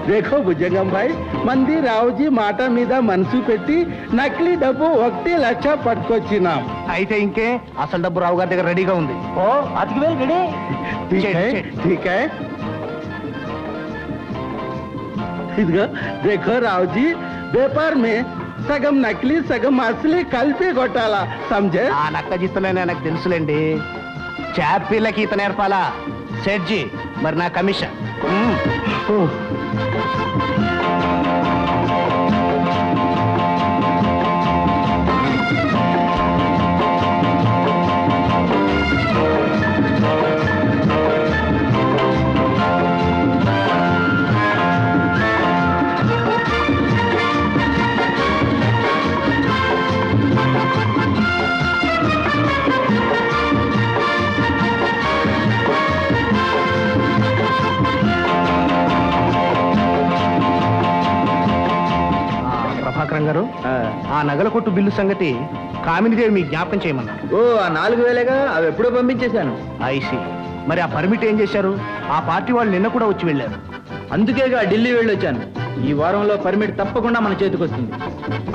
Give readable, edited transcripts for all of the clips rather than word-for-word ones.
देखो భుజంగం భాయ్ మంది రావుజీ మాట మీద మనసు పెట్టి నకిలీ డబ్బు 1 లక్ష పట్టుకొచ్చినాం. అయితే ఇంకే అసలు డబ్బు రావు గారి దగ్గర రెడీగా ఉంది. ఓ అతికి వేలు రెడీ. ठीक है ఇదిగో देखो రావుజీ వ్యాపార్ మే సగం నకిలీ సగం అసలీ కలిపి కొట్టాలా సమझे. ఆ నక్క జిత్తలేనే నాకు తెలుసులేండి. చాపీలకి ఈత నేర్పాలా సెట్జీ, మరి నా కమిషన్. ప్రభాకరం గారు, ఆ నగల కొట్టు బిల్లు సంగతి కామినిదేవి మీకు జ్ఞాపకం చేయమన్నారు. ఓ ఆ 4000గా అవి ఎప్పుడో పంపించేశాను. ఐసి, మరి ఆ పర్మిట్ ఏం చేశారు? ఆ పార్టీ వాళ్ళు నిన్న కూడా వచ్చి వెళ్ళారు. అందుకేగా ఢిల్లీ వెళ్ళొచ్చాను. ఈ వారంలో పర్మిట్ తప్పకుండా మన చేతికి వస్తుంది.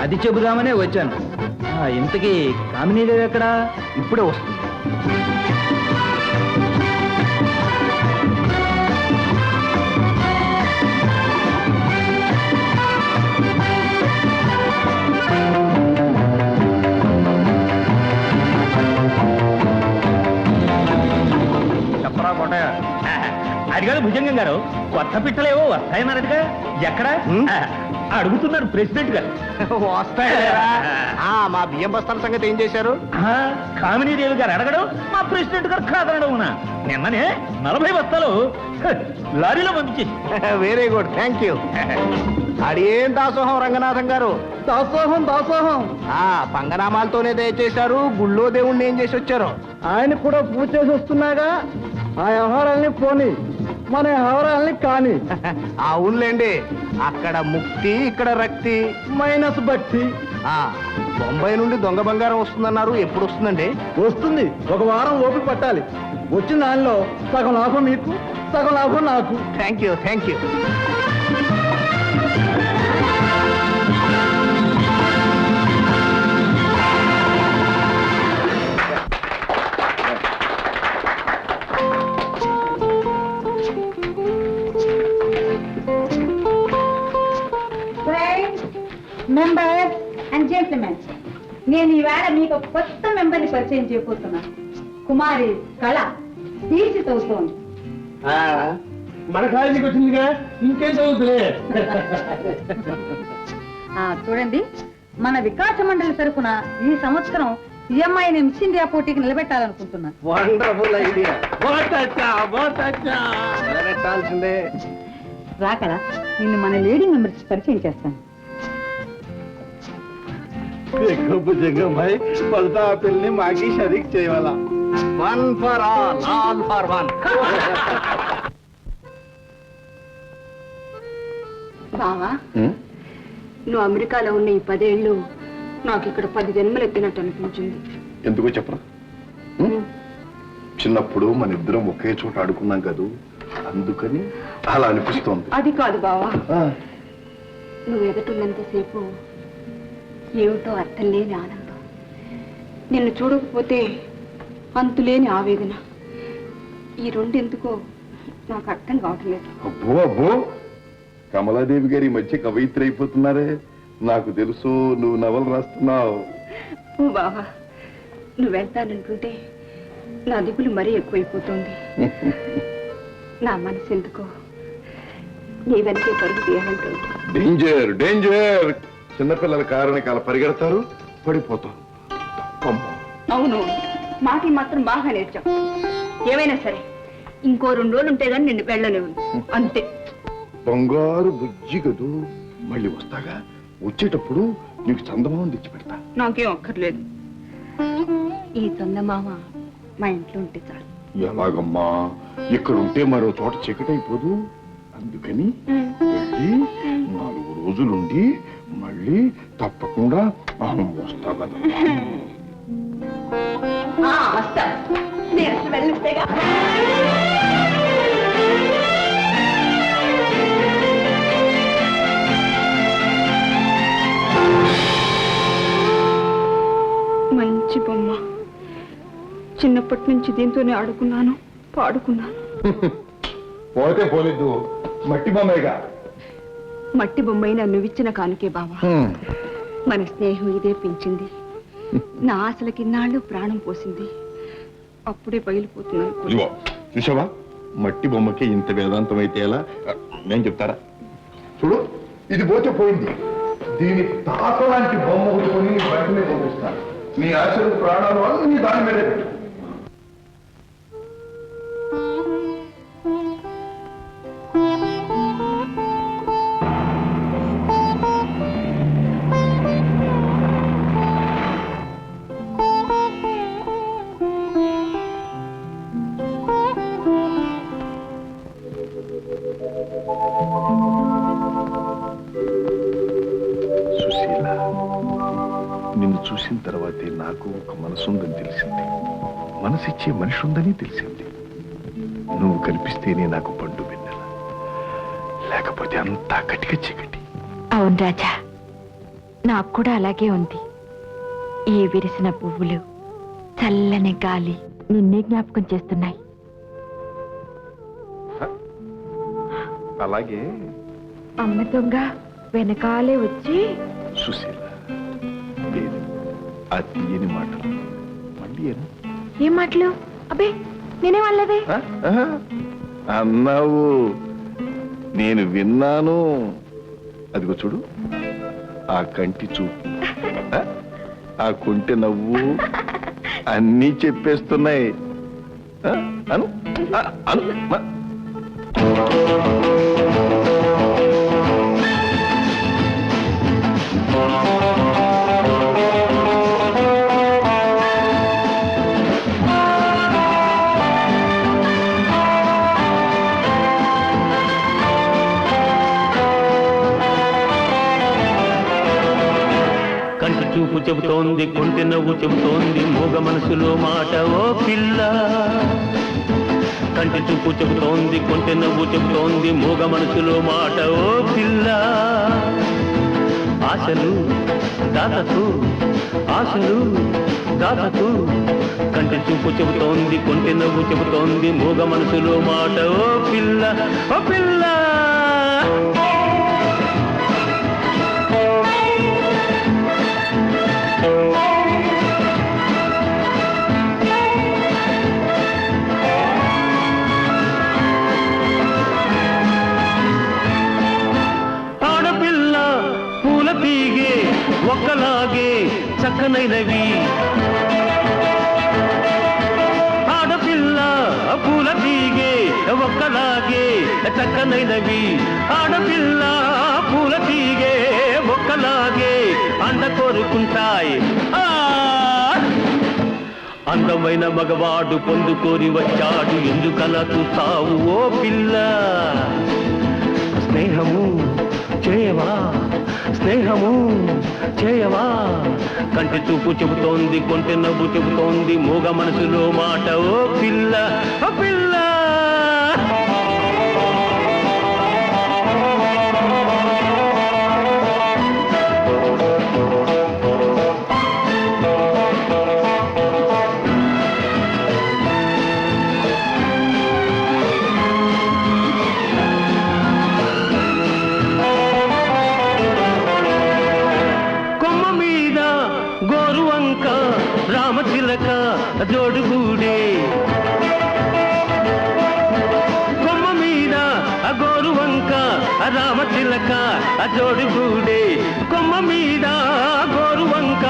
అది చెబుదామనే వచ్చాను. ఇంతకీ కామినీదేవి ఎక్కడా? ఇప్పుడే వస్తుంది. అది కాదు భుజంగం గారు, కొత్త పిట్టలేవో వస్తాయన్నారటగా. ఎక్కడ అడుగుతున్నారు ప్రెసిడెంట్ గారు. వస్తాయా? మా బియ్యం బస్తాల సంగతి ఏం చేశారు? కామినీదేవి గారు అడగడం, మా ప్రెసిడెంట్ గారు కాదనడం. నిన్ననే 40 బస్తాలు లారీలో పంపించేసి. Very good, thank you. అడిగేం దాసోహం రంగనాథం గారు? దాసోహం దాసోహం. పంగనామాలతోనే దయచేశారు. గుళ్ళో దేవుణ్ణి ఏం చేసి వచ్చారు? ఆయన కూడా పూజ చేసి వస్తున్నాగా. ఆ వ్యవహారాల్ని పోని, మన వ్యవహారాల్ని కాని. అవునులేండి, అక్కడ ముక్తి, ఇక్కడ రక్తి, మైనస్ భక్తి. బొంబాయి నుండి దొంగ బంగారం వస్తుందన్నారు. ఎప్పుడు వస్తుందండి? వస్తుంది, 1 వారం ఓపిక పట్టాలి. వచ్చిన దానిలో సగం లాభం మీకు, సగం లాభం నాకు. Thank you, thank you. Members and gentlemen, నేను ఈవేళ మీకు ఒక కొత్త మెంబర్ని పరిచయం చేయబోతున్నాను. కుమారి కళ తీర్చి చదువుతోంది. మన కాలేజీకి వచ్చిందిగా, ఇంకేం చదువుతులే. చూడండి, మన వికాస మండలి తరఫున ఈ సంవత్సరం ఈఎంఐని మిస్ ఇండియా పోటీకి నిలబెట్టాలనుకుంటున్నాను. Wonderful idea. నిలబెట్టాల్సిందే. రాకళ, నిన్ను మన లేడీ మెంబర్స్ పరిచయం చేస్తాను. భుజంగం భాయ్, పలతా పిల్లని మాకి Shareek చేయవాలా. 1 for all for one. బావా, నువ్వు అమెరికాలో ఉన్న ఈ 10 ఏళ్ళు నాకు ఇక్కడ 10 జన్మలు ఎత్తినట్టు అనిపించింది. ఎందుకో చెప్పరా? చిన్నప్పుడు మన ఇద్దరం ఒకే చోట ఆడుకున్నాం కదూ, అందుకని అలా అనిపిస్తోంది. అది కాదు బావా, నువ్వు ఎదుటిన్నంతసేపు ఏమిటో అర్థం లేని ఆనందం, నిన్ను చూడకపోతే అంతులేని ఆవేదన. ఈ రెండెందుకో నాకు అర్థం కావట్లేదు. అబ్బో అబ్బో, కమలాదేవి గారి మధ్య కవయిత్రి అయిపోతున్నారే. నాకు తెలుసు, నువ్వు నవలు రాస్తున్నావు. ఓ బావా, నువ్వు వెళ్తానంటుంటే నా దిగులు మరీ ఎక్కువైపోతుంది. నా మనసు ఎందుకో నీ వెనకే పరుగు తీయాలంటుంది. Danger danger. చిన్నపిల్లల కారణానికి అలా పరిగెడతారు, పడిపోతారు. అవును, మాటలు మాత్రం బాగా నేర్చావు. ఏమైనా సరే ఇంకో 2 రోజులు ఉంటే గాని నిన్ను వెళ్ళలేవు, అంతే. బంగారు బుజ్జి కదూ, మళ్ళీ వస్తాగా. వచ్చేటప్పుడు నీకు చందమామని తెచ్చి పెడతా. నాకేం అక్కర్లేదు, ఈ చందమామ మా ఇంట్లో ఉంటే చాలు. ఎలాగమ్మా, ఇక్కడ ఉంటే మరో చోట చీకటైపోదు. అందుకని వెళ్ళి 4 రోజులుండి మళ్ళీ తప్పకుండా వస్తా కదా. వస్తా, నేను వెళ్ళిస్తేగా. పిచ్చి బొమ్మ. చిన్నప్పటి నుంచి దీంతోనే ఆడుకున్నాను, పాడుకున్నాను. పోతే పోలేదు, మట్టి బొమ్మేగా. మట్టి బొమ్మైనా నువ్విచ్చిన కానుకే బావా. మన స్నేహం ఇదే పెంచింది. నా ఆశలకి ఇన్నాళ్ళు ప్రాణం పోసింది. అప్పుడే పగిలిపోతున్నాను. ఇదిగో చూసావా, మట్టి బొమ్మకి ఇంత వేదాంతం అయితే ఎలా? నేను చెప్తారా? చూడు, ఇది పోతే పోయింది. దీని తాత లాంటి బొమ్మ కొని బయటనే పంపిస్తాను. నీ ఆశలు ప్రాణాలు అన్ని దాని మీదే పెట్టు. సుశీల, నిన్ను చూసిన తర్వాతే నాకు ఒక మనసుందని తెలిసింది. మనసిచ్చే మనిషి ఉందని తెలిసింది. నువ్వు కనిపిస్తేనే నాకు పండు వెన్నెల, లేకపోతే అంతా కటిక చీకటి. అవును రాజా, నాకు కూడా అలాగే ఉంది. ఈ విరిసిన పువ్వులు, చల్లని గాలి నిన్నే జ్ఞాపకం చేస్తున్నాయి. అలాగే అమ్మ దొంగ వెనకాలే వచ్చి సుశీల, లేదు, ఆ తీయని మాటలు మళ్ళీ ఏం మాటలు? అబ్బే, నేనే వాళ్ళదే. అన్నావు, నేను విన్నాను. అదిగో చూడు, ఆ కంటి చూపు, ఆ కొంటె నవ్వు అన్నీ చెప్పేస్తున్నాయి. అను అను. కంటి చూపు చెబుతోంది, కొంటె నవ్వు చెబుతోంది, మూగ మనసులో మాట ఓ పిల్ల. కంటి చూపు చెబుతోంది, కొంటె నవ్వు చెబుతోంది, మూగ మనసులో మాట ఓ పిల్ల. ఆశలు దాతకు, ఆశలు దాతకు. కంటి చూపు చెబుతోంది, కొంటె నవ్వు చెబుతోంది, మూగ మనసులో మాట ఓ పిల్ల, ఓ పిల్ల. ఒక్కలాగే చక్కనైనవి ఆడపిల్ల, పూల తీగే ఒక్కలాగే చక్కనైనవి. ఆడపిల్ల, పూల తీగే ఒక్కలాగే అండ కోరుకుంటాయి. అందమైన మగవాడు పొందుకోరి వచ్చాడు, ఎందుకలా చూస్తావు ఓ పిల్ల? స్నేహము చేయవా, స్నేహము చేయవా. కంటి చూపు చెబుతోంది, కొంటె నవ్వు చెబుతోంది, మూగ మనసులో మాట ఓ పిల్ల, ఓ పిల్ల. రామచిలక జోడుగూడే, కొమ్మ మీద గోరువంక రామచిలక జోడుగూడే, కొమ్మ మీద గోరువంక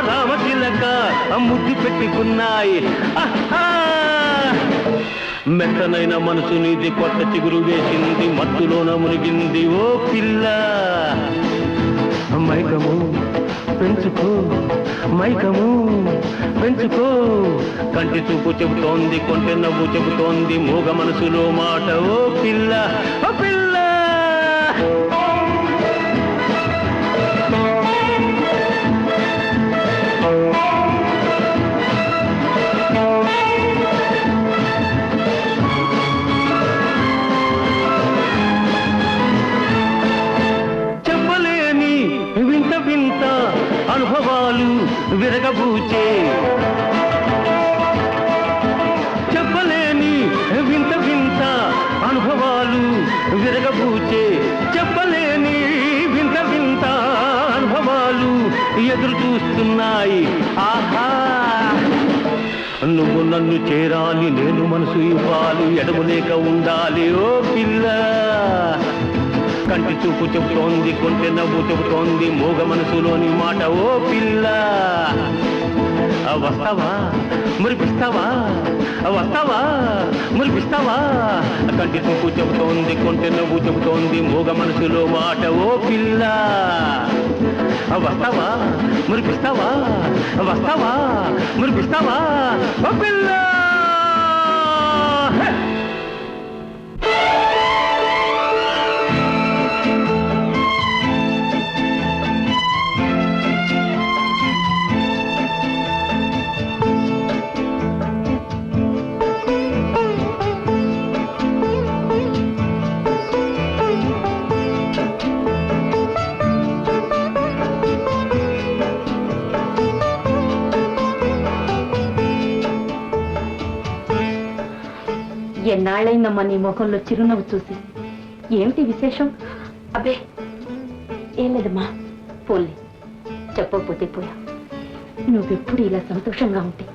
రామచిలక ముద్దు పెట్టుకున్నాయి. మెత్తనైన మనసు నీది, కొత్త చిగురు వేసింది, మత్తులోన మురిగింది ఓ పిల్ల. మైకము పెంచుకో, మైకము పెంచుకో. కంటి చూపు చెబుతోంది, కొంటె నవ్వు చెబుతోంది, మూగ మనసులో మాట ఓ పిల్ల, ఓ పిల్ల. చెప్పలేని వింత వింత అనుభవాలు విరగబూచే విరగబూచే చెప్పలేని వింత వింత అనుభవాలు ఎదురు చూస్తున్నాయి. ఆహా నువ్వు నన్ను చేరాలి, నేను మనసు ఇవ్వాలి, ఎడమలేక ఉండాలి ఓ పిల్ల. కంటి చూపు చెబుతోంది, కొంటె నవ్వు చెబుతోంది, మూగ మనసులోని మాట ఓ పిల్ల. వస్తావా మురిపిస్తావా, వస్తావా మురిపిస్తావా. కంటి చూపు చెబుతోంది, కొంటె నవ్వు చెబుతోంది, మూగ మనసులో మాట ఓ పిల్ల. వస్తావా మురిపిస్తావా, వస్తావా మురిపిస్తావా ఓ పిల్ల. ఎన్నాళ్ళైందమ్మా నీ ముఖంలో చిరునవ్వు చూసి. ఏమిటి విశేషం? అబ్బే ఏం లేదమ్మా. పోన్లే, చెప్పకపోతే పోయా. నువ్వెప్పుడు ఇలా సంతోషంగా ఉంటే